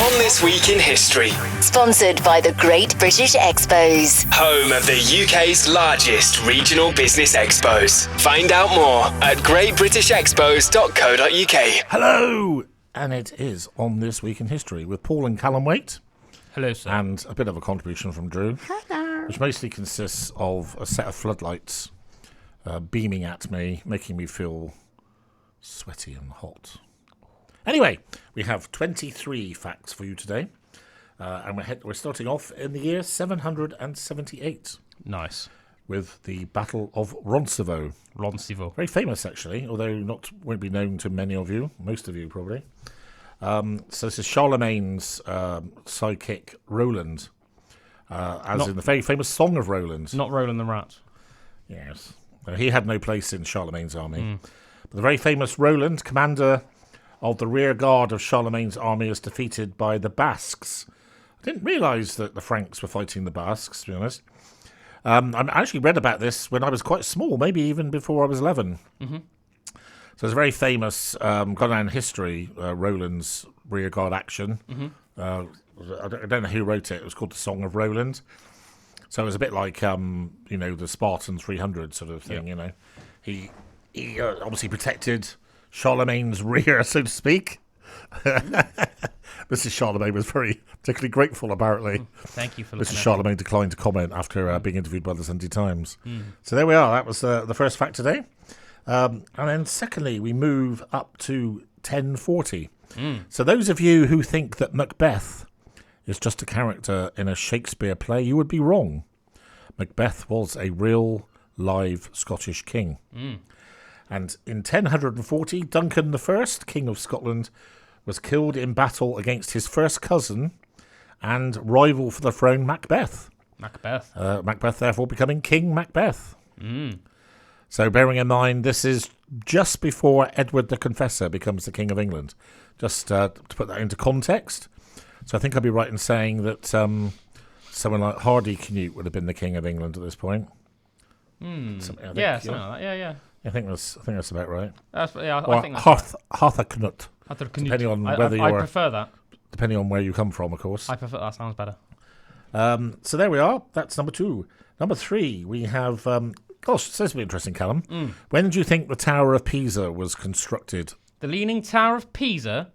On This Week in History. Sponsored by the Great British Expos. Home of the UK's largest regional business expos. Find out more at greatbritishexpos.co.uk. Hello! And it is On This Week in History with Paul and Callum Waite. Hello, sir. And a bit of a contribution from Drew. Hello. Which mostly consists of a set of floodlights beaming at me, making me feel sweaty and hot. Anyway, we have 23 facts for you today. And we're starting off in the year 778. Nice. With the Battle of Roncevaux. Roncevaux. Very famous, actually, although won't be known to many of you, most of you probably. So this is Charlemagne's sidekick, Roland, in the very famous Song of Roland. Not Roland the Rat. Yes. He had no place in Charlemagne's army. But the very famous Roland, commander of the rear guard of Charlemagne's army, is defeated by the Basques. I didn't realise that the Franks were fighting the Basques, to be honest. I actually read about this when I was quite small, maybe even before I was 11. Mm-hmm. So it's a very famous, gone down in history, Roland's rearguard action. Mm-hmm. I don't know who wrote it. It was called the Song of Roland. So it was a bit like, the Spartan 300 sort of thing, Yep. He obviously protected Charlemagne's rear, so to speak. Mrs. Charlemagne was very particularly grateful, apparently. Thank you for looking. Mrs. Charlemagne declined to comment after being interviewed by the Sunday Times. So there we are. That was the first fact today. And then secondly, we move up to 1040. So those of you who think that Macbeth is just a character in a Shakespeare play, you would be wrong. Macbeth was a real, live Scottish king. And in 1040, Duncan I, King of Scotland, was killed in battle against his first cousin and rival for the throne, Macbeth. Macbeth, therefore, becoming King Macbeth. So bearing in mind, this is just before Edward the Confessor becomes the King of England. Just to put that into context. So I think I'd be right in saying that someone like Hardy Canute would have been the King of England at this point. Something like that. Yeah. I think that's about right. I think that's Arthur Canute. Depending on whether I prefer that. Depending on where you come from, of course. I prefer that. Sounds better. So there we are. That's number 2. Number 3, we have. Gosh, this will be interesting, Callum. When do you think the Tower of Pisa was constructed? The Leaning Tower of Pisa.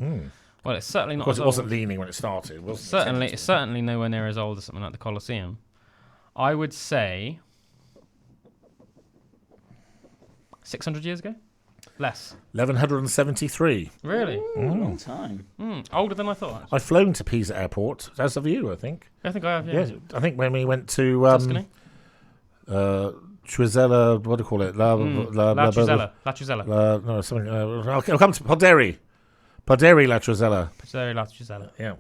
Well, it's certainly not. Of course, it wasn't leaning when it started, was it? It's certainly nowhere near as old as something like the Colosseum. I would say 600 years ago? Less. 1173. Really? Long time. Older than I thought. I've flown to Pisa Airport, as have you, I think. I think I have, yeah. I think when we went to Tuscany? Truzella, what do you call it? La Truzella. No, something. I'll come to Poderi La Truzella. Poderi La Truzella. Yeah.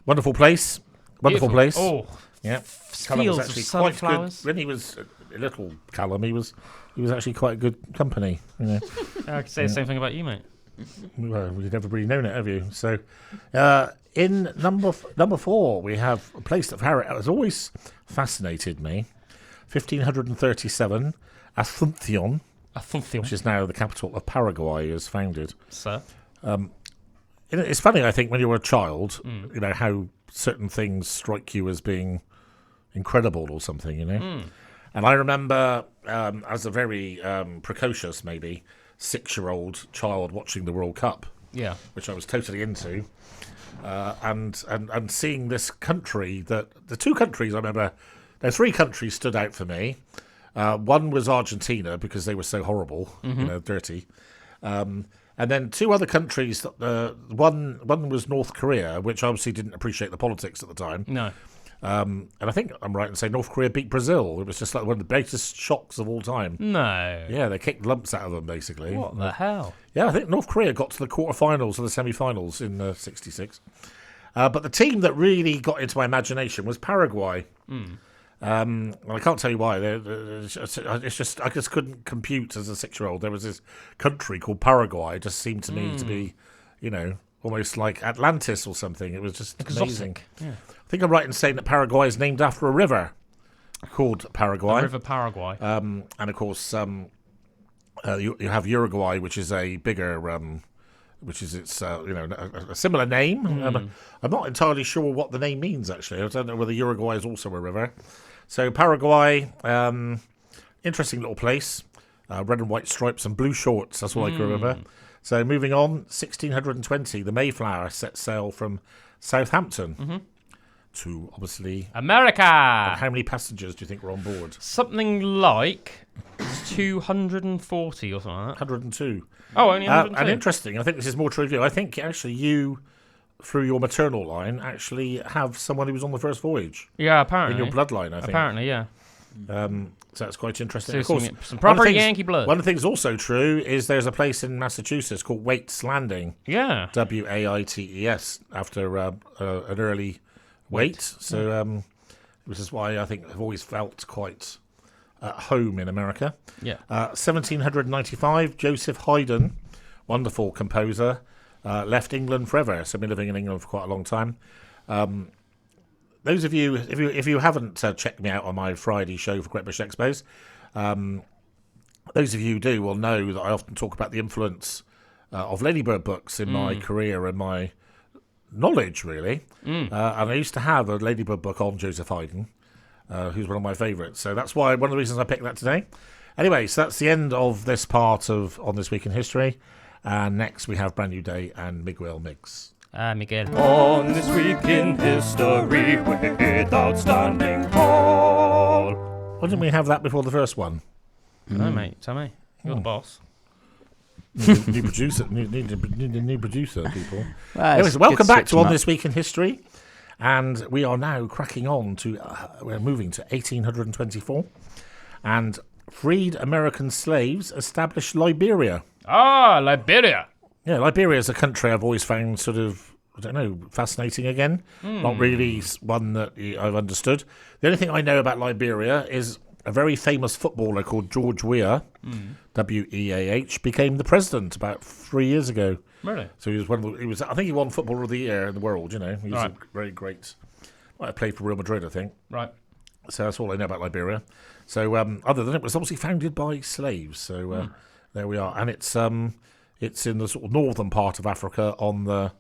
Wonderful place. Wonderful place. Oh. Yeah. Fields of sunflowers. Good. When he was a little Callum, he was actually quite good company. I could say the same thing about you, mate. Well, you've never really known it, have you? So, in number 4, we have a place that has always fascinated me. 1537, Asunción, which is now the capital of Paraguay, is founded. Sir? It's funny, I think, when you're a child, how certain things strike you as being incredible or something, And I remember, as a very precocious, maybe, 6-year-old child watching the World Cup, which I was totally into, and seeing this country, the 2 countries I remember. Now, 3 countries stood out for me. One was Argentina because they were so horrible, dirty. And then 2 other countries. One was North Korea, which obviously didn't appreciate the politics at the time. No. And I think I'm right in saying North Korea beat Brazil. It was just like one of the greatest shocks of all time. No. Yeah, they kicked lumps out of them, basically. What the hell? Yeah, I think North Korea got to the quarterfinals or the semi-finals in '66. But the team that really got into my imagination was Paraguay. Well, I can't tell you why. It's just I just couldn't compute as a 6-year-old. There was this country called Paraguay. It just seemed to me to be, almost like Atlantis or something. It was just amazing. Yeah. I think I'm right in saying that Paraguay is named after a river called Paraguay. The River Paraguay. And of course, you have Uruguay, which is a bigger which is its a similar name. I'm not entirely sure what the name means, actually. I don't know whether Uruguay is also a river. So Paraguay, interesting little place. Red and white stripes and blue shorts, that's all I can remember. So moving on, 1620, the Mayflower set sail from Southampton to, obviously... America! How many passengers do you think were on board? Something like 240 or something like that. 102. Oh, only 102. And interesting, I think this is more trivial. I think actually you, through your maternal line, actually have someone who was on the first voyage. Yeah, apparently. In your bloodline, I think. Apparently, yeah. So that's quite interesting. So of course, some proper Yankee blood. One of the things also true is there's a place in Massachusetts called Waite's Landing. Yeah. Waites, after an early Waite. So which is why I think I've always felt quite at home in America. Yeah. 1795, Joseph Haydn, wonderful composer, left England forever. So been living in England for quite a long time. Those of you, if you haven't checked me out on my Friday show for Great British Expos, those of you who do will know that I often talk about the influence of Ladybird books in my career and my knowledge, really. And I used to have a Ladybird book on Joseph Haydn, who's one of my favourites. So that's why one of the reasons I picked that today. Anyway, so that's the end of this part of On This Week in History. And next we have Brand New Day and Miguel Miggs. Miguel. On this week in history with outstanding Paul. Why didn't we have that before the first one? No, mate. Tell me. You're the boss. New producer. Need a new producer, people. Anyways, welcome back to On This Week in History. And we are now cracking on to, we're moving to 1824. And freed American slaves established Liberia. Ah, Liberia. Yeah, Liberia is a country I've always found sort of, I don't know, fascinating again. Not really one that I've understood. The only thing I know about Liberia is a very famous footballer called George Weah, W-E-A-H, became the president about 3 years ago. Really? So he was I think he won Footballer of the Year in the world, you know. He was Right. a very great, might have played for Real Madrid, I think. Right. So that's all I know about Liberia. So other than it was obviously founded by slaves. So there we are. And it's in the sort of northern part of Africa on the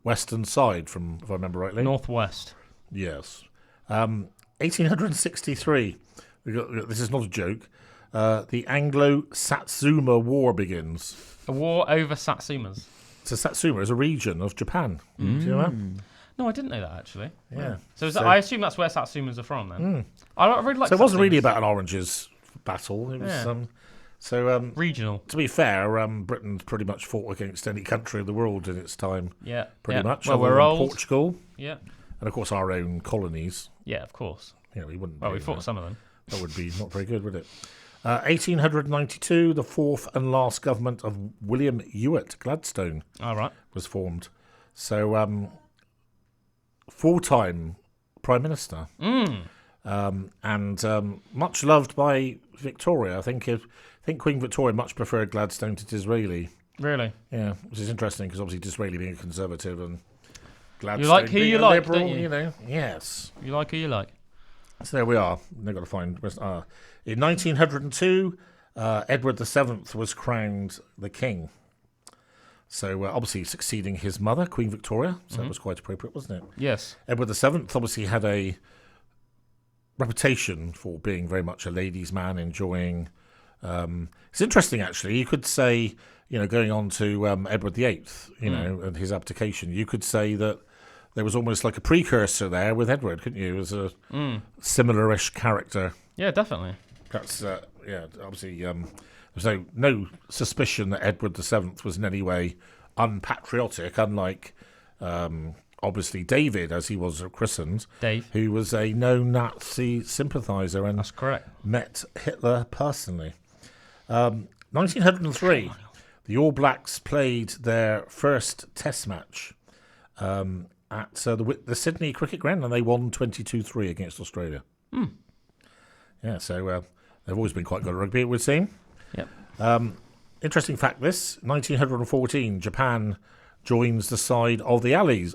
western side, if I remember rightly. Northwest. Yes. 1863. This is not a joke. The Anglo-Satsuma War begins. A war over Satsumas. So Satsuma is a region of Japan. Do you know that? No, I didn't know that, actually. Yeah. So, I assume that's where Satsumas are from, then. I really like So it wasn't really Satsumas. about an oranges battle. It was regional. to be fair, Britain's pretty much fought against any country in the world in its time. Yeah. Pretty much. Well, other we're than old. Portugal, Yeah. and of course our own colonies. Yeah, of course. You know, we wouldn't. Well, do we fought that. some of them. That would be not very good, would it? 1892, the fourth and last government of William Ewart Gladstone All right. was formed. So, full-time Prime Minister. And much loved by Victoria. I think Queen Victoria much preferred Gladstone to Disraeli. Really? Yeah, which is interesting because obviously Disraeli being a conservative and Gladstone You like who being you a like, liberal, don't you? know. Yes. You like who you like. So there we are. They've got to find. In 1902, Edward VII was crowned the king. So obviously succeeding his mother, Queen Victoria. So that was quite appropriate, wasn't it? Yes. Edward VII obviously had a reputation for being very much a ladies' man, enjoying. It's interesting, actually. You could say, going on to Edward VIII, and his abdication, you could say that there was almost like a precursor there with Edward, couldn't you? As a similar-ish character. Yeah, definitely. Perhaps, obviously, there's no suspicion that Edward VII was in any way unpatriotic, unlike, obviously, David, as he was christened, Dave. who was a no-Nazi sympathiser and That's correct. met Hitler personally. 1903, the All Blacks played their first Test match at the Sydney Cricket Ground, and they won 22-3 against Australia. Yeah, so they've always been quite good at rugby, it would seem. Yep. Interesting fact, 1914, Japan joins the side of the Allies.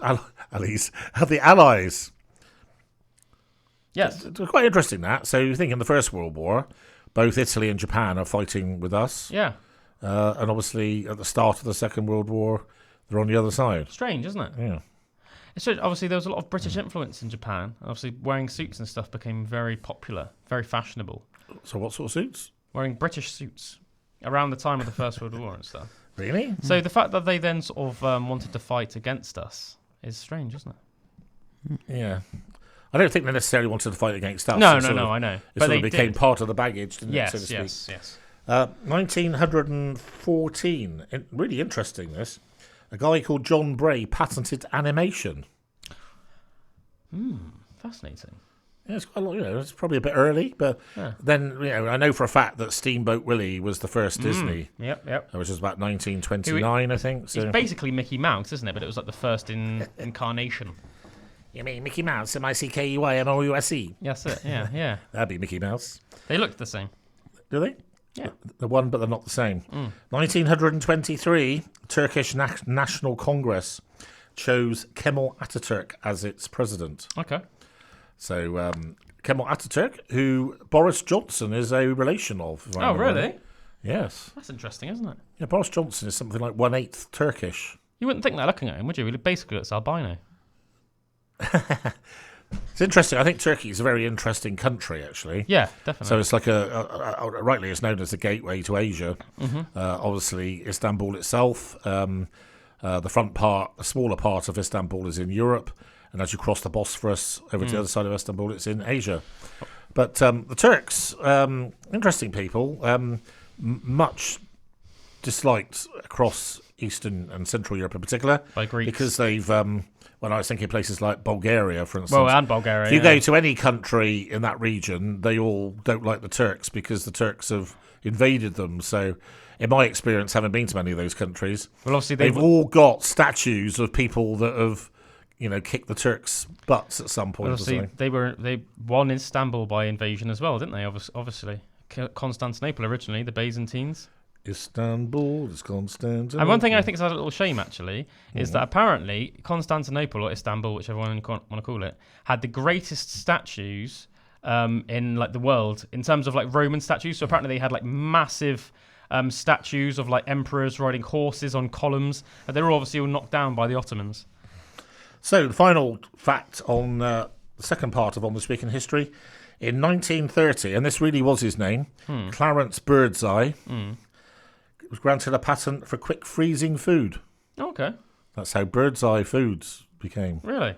Yes. It's quite interesting, that. So you think in the First World War, both Italy and Japan are fighting with us. Yeah. And obviously at the start of the Second World War, They're on the other side. Strange, isn't it? Yeah. It's true, obviously, there was a lot of British influence in Japan. Obviously, wearing suits and stuff became very popular, very fashionable. So what sort of suits? Wearing British suits around the time of the First World War and stuff. Really? So the fact that they then sort of wanted to fight against us is strange, isn't it? Yeah. I don't think they necessarily wanted to fight against us. No, I know. It It sort of became part of the baggage, didn't it, so to speak? Yes. 1914. Really interesting, this. A guy called John Bray patented animation. Fascinating. Yeah, it's quite a lot, it's probably a bit early, but then, I know for a fact that Steamboat Willie was the first Disney. Yep. Which was about 1929, I think. So. It's basically Mickey Mouse, isn't it? But it was like the first incarnation. You mean Mickey Mouse, MICKEYMOUSE? Yes, it. Yeah. That'd be Mickey Mouse. They looked the same. Do they? Yeah. They're one, but they're not the same. 1923, Turkish National Congress chose Kemal Ataturk as its president. Okay. So Kemal Ataturk, who Boris Johnson is a relation of. If I Oh, remember really? right. Yes. That's interesting, isn't it? Yeah, Boris Johnson is something like 1/8 Turkish. You wouldn't think that looking at him, would you? He basically looks albino. It's interesting. I think Turkey is a very interesting country, actually. Yeah, definitely. So it's like rightly it's known as the gateway to Asia. Obviously, Istanbul itself, the front part, a smaller part of Istanbul is in Europe, and as you cross the Bosphorus over to the other side of Istanbul, it's in Asia. But the Turks, interesting people, much disliked across Eastern and Central Europe in particular, by Greeks. because they've. When I was thinking places like Bulgaria, for instance. Well, and Bulgaria. If you go to any country in that region, they all don't like the Turks because the Turks have invaded them. So, in my experience, having been to many of those countries, Well, obviously they've all got statues of people that have, kicked the Turks' butts at some point. Obviously, or something. they won Istanbul by invasion as well, didn't they? Obviously, Constantinople originally, the Byzantines. Istanbul is Constantinople. And one thing I think is a little shame, actually, is that apparently Constantinople, or Istanbul, whichever one you want to call it, had the greatest statues in like the world in terms of like Roman statues. So apparently they had like massive statues of like emperors riding horses on columns. And they were obviously all knocked down by the Ottomans. So the final fact on the second part of On This Week in History, in 1930, and this really was his name, Clarence Birdseye, was granted a patent for quick freezing food. Okay. That's how Birdseye Foods became. Really?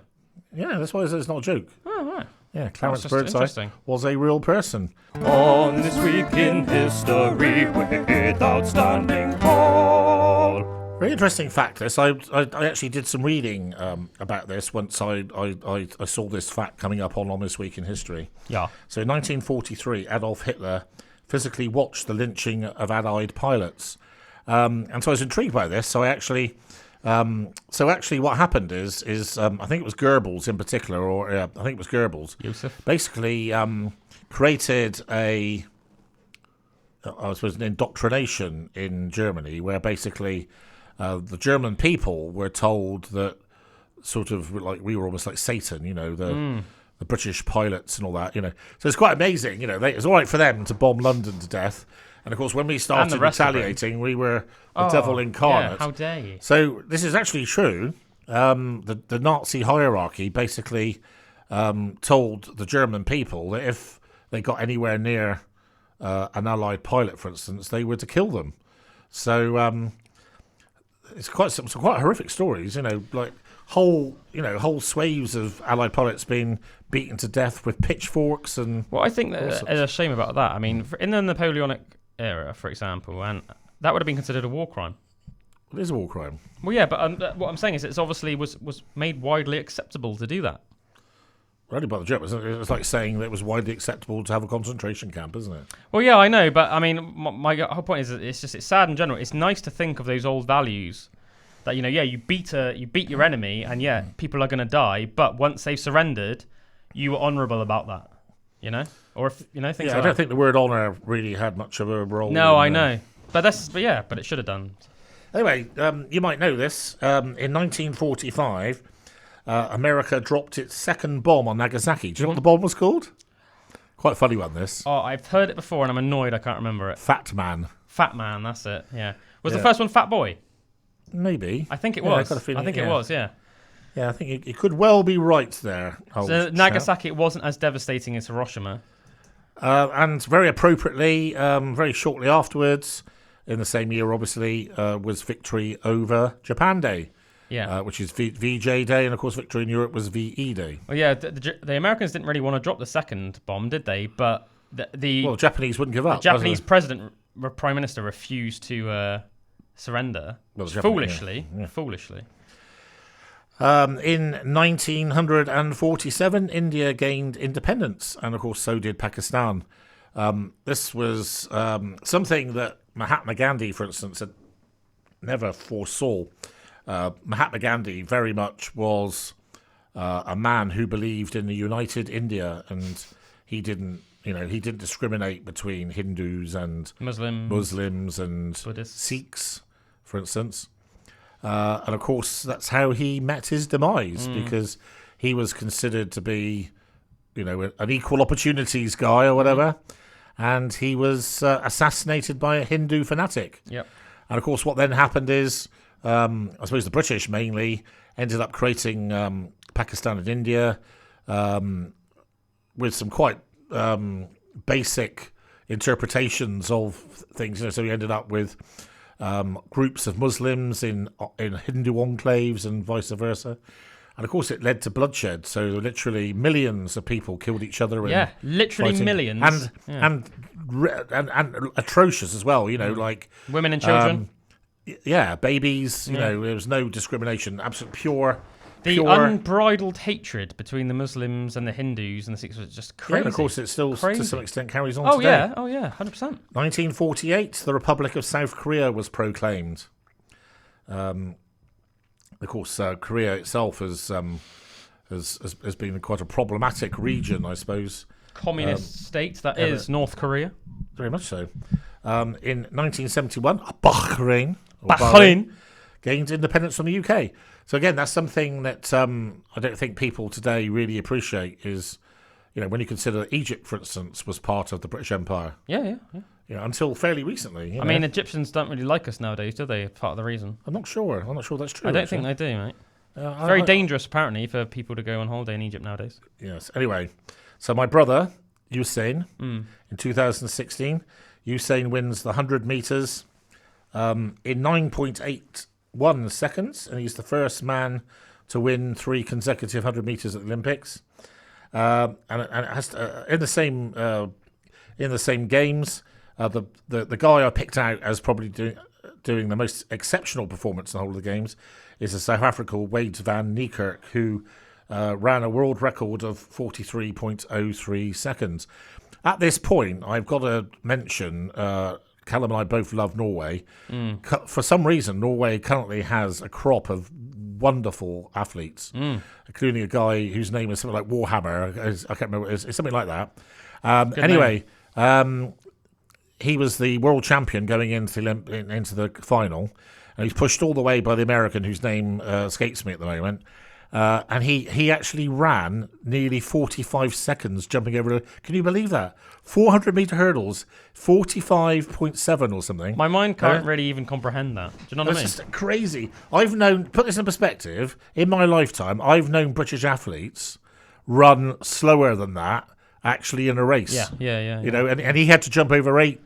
Yeah, that's why it's not a joke. Oh, right. Yeah, Clarence just Birdseye interesting. was a real person. On this week in history with Outstanding Paul. Very interesting fact. This I actually did some reading about this once I saw this fact coming up on This Week in History. Yeah. So in 1943, Adolf Hitler physically watched the lynching of Allied pilots, and so I was intrigued by this. So I actually. So actually, what happened is I think it was Goebbels in particular, or I think it was Goebbels. Yusuf. Basically, created I suppose, an indoctrination in Germany, where basically the German people were told that sort of like we were almost like Satan, the British pilots and all that, So it's quite amazing, it's all right for them to bomb London to death. And of course, when we started retaliating, we were the devil incarnate. Yeah, how dare you? So this is actually true. The Nazi hierarchy basically told the German people that if they got anywhere near an Allied pilot, for instance, they were to kill them. So it's quite some quite horrific stories. Like whole swathes of Allied pilots being beaten to death with pitchforks and. Well, I think that there's a shame about that. I mean, in the Napoleonic era, for example, and that would have been considered a war crime. It is a war crime. Well, yeah, but what I'm saying is it's obviously was made widely acceptable to do that. Only by the Germans. It's like saying that it was widely acceptable to have a concentration camp, isn't it? Well, yeah, I know, but I mean, my whole point is that it's sad in general. It's nice to think of those old values that you beat your enemy, and people are going to die, but once they've surrendered, you were honourable about that. Or if things like that. I don't think the word honour really had much of a role. No, I know, but it should have done. Anyway, you might know this. In 1945, America dropped its second bomb on Nagasaki. Do you know what the bomb was called? Quite a funny one, this. Oh, I've heard it before, and I'm annoyed I can't remember it. Fat Man. Fat Man, that's it. Yeah. Was the first one Fat Boy? Maybe. I think it Yeah, was. got a feeling- I think yeah. it was, yeah. Yeah, I think it could well be right there. old So chap. Nagasaki wasn't as devastating as Hiroshima. And very appropriately, very shortly afterwards, in the same year, obviously, was victory over Japan Day, Yeah. which is VJ Day, and of course, victory in Europe was VE Day. Well, yeah, the Americans didn't really want to drop the second bomb, did they? But the Well, Japanese wouldn't give up. Japanese prime minister refused to surrender. Well, the Japanese- Foolishly. yeah. Foolishly. In 1947, India gained independence, and of course, so did Pakistan. This was something that Mahatma Gandhi, for instance, had never foresaw. Mahatma Gandhi very much was a man who believed in a united India, and he didn't discriminate between Hindus and Muslims and Buddhists. Sikhs, for instance. And of course, that's how he met his demise, because he was considered to be, an equal opportunities guy or whatever, and he was assassinated by a Hindu fanatic. Yep. And of course, what then happened is, I suppose the British mainly ended up creating Pakistan and India with some quite basic interpretations of things. So we ended up with groups of Muslims in Hindu enclaves and vice versa. And of course, it led to bloodshed. So literally millions of people killed each other. Yeah, literally fighting. millions. And atrocious as well. Like Women and children. Babies. There was no discrimination. Absolute pure. The unbridled hatred between the Muslims and the Hindus and the Sikhs was just crazy. Yeah, and of course, it still Crazy. to some extent carries on Oh today. yeah, 100%. 1948, the Republic of South Korea was proclaimed. Of course, Korea itself has been quite a problematic region, I suppose. Communist state that is North Korea. Very much so. In 1971, Bahrain gained independence from the UK. So again, that's something that I don't think people today really appreciate. Is when you consider that Egypt, for instance, was part of the British Empire. Yeah. Until fairly recently. I mean, Egyptians don't really like us nowadays, do they? Part of the reason. I'm not sure that's true. I don't think they do, mate. It's very dangerous, apparently, for people to go on holiday in Egypt nowadays. Yes. Anyway, so my brother Usain in 2016, Usain wins the 100 meters in 9.81 seconds, and he's the first man to win 3 consecutive 100 meters at the Olympics. And it has to, in the same games, the guy I picked out as probably doing the most exceptional performance in the whole of the games is a South African Wade van Niekerk, who ran a world record of 43.03 seconds. At this point, I've got to mention, Callum and I both love Norway. For some reason, Norway currently has a crop of wonderful athletes, including a guy whose name is something like Warhammer. I can't remember. It's something like that. Anyway, he was the world champion going into the final, and he's pushed all the way by the American whose name escapes me at the moment. And he actually ran nearly 45 seconds jumping over. Can you believe that? 400-meter hurdles, 45.7 or something. My mind can't really even comprehend that. Do you know what I mean? It's just crazy. Put this in perspective, in my lifetime, I've known British athletes run slower than that actually in a race. Yeah. And he had to jump over 8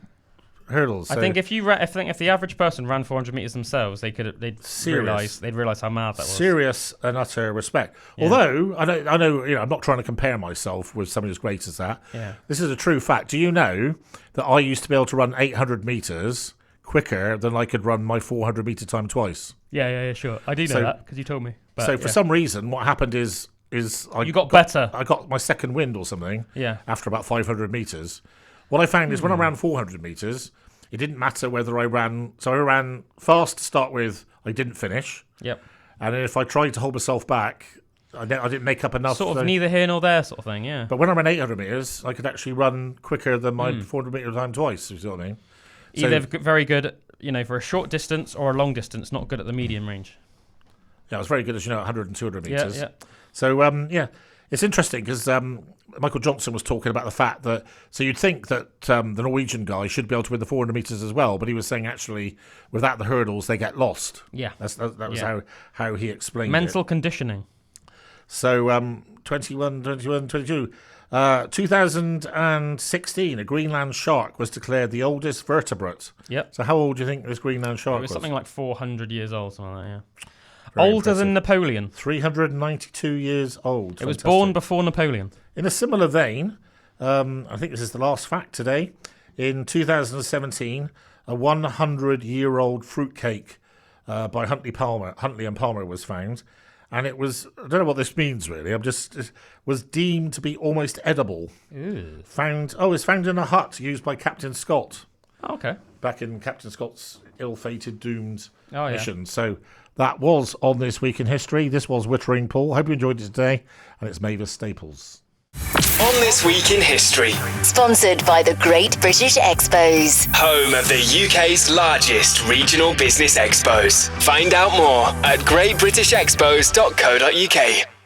hurdles. I think if the average person ran 400 meters themselves, they'd realize how mad that was. Serious and utter respect. Yeah. Although I know, I'm not trying to compare myself with somebody as great as that. Yeah. This is a true fact. Do you know that I used to be able to run 800 meters quicker than I could run my 400 meter time twice? Yeah, sure. I do know that because you told me. But, for some reason, what happened is you got better. I got my second wind or something. Yeah. After about 500 meters. What I found is when I ran 400 meters, it didn't matter whether I ran. So I ran fast to start with. I didn't finish. Yep. And then if I tried to hold myself back, I didn't make up enough. Sort of neither here nor there sort of thing, yeah. But when I ran 800 meters, I could actually run quicker than my 400 meter time twice. You see what I mean? Either very good, for a short distance or a long distance, not good at the medium range. Yeah, I was very good, as you know, at 100 and 200 meters. Yeah. So, It's interesting because Michael Johnson was talking about the fact that, so you'd think that the Norwegian guy should be able to win the 400 metres as well, but he was saying actually without the hurdles they get lost. Yeah. That was how he explained Mental it. conditioning. So 21, 22. 2016, a Greenland shark was declared the oldest vertebrate. Yep. So how old do you think this Greenland shark It was was? something like 400 years old, something like that, yeah. Very Older than impressive. Napoleon. 392 years old. It was Fantastic. born before Napoleon. In a similar vein, I think this is the last fact today. In 2017, a 100-year-old fruitcake by Huntley and Palmer was found. And it was, I don't know what this means really, it was deemed to be almost edible. Ew. It's found in a hut used by Captain Scott. Oh, okay. Back in Captain Scott's ill-fated, doomed Oh, yeah. mission. So that was on This Week in History. This was Wittering Paul. Hope you enjoyed it today. And it's Mavis Staples. On This Week in History, Sponsored by the Great British Expos. home of the UK's largest regional business expos. Find out more at greatbritishexpos.co.uk.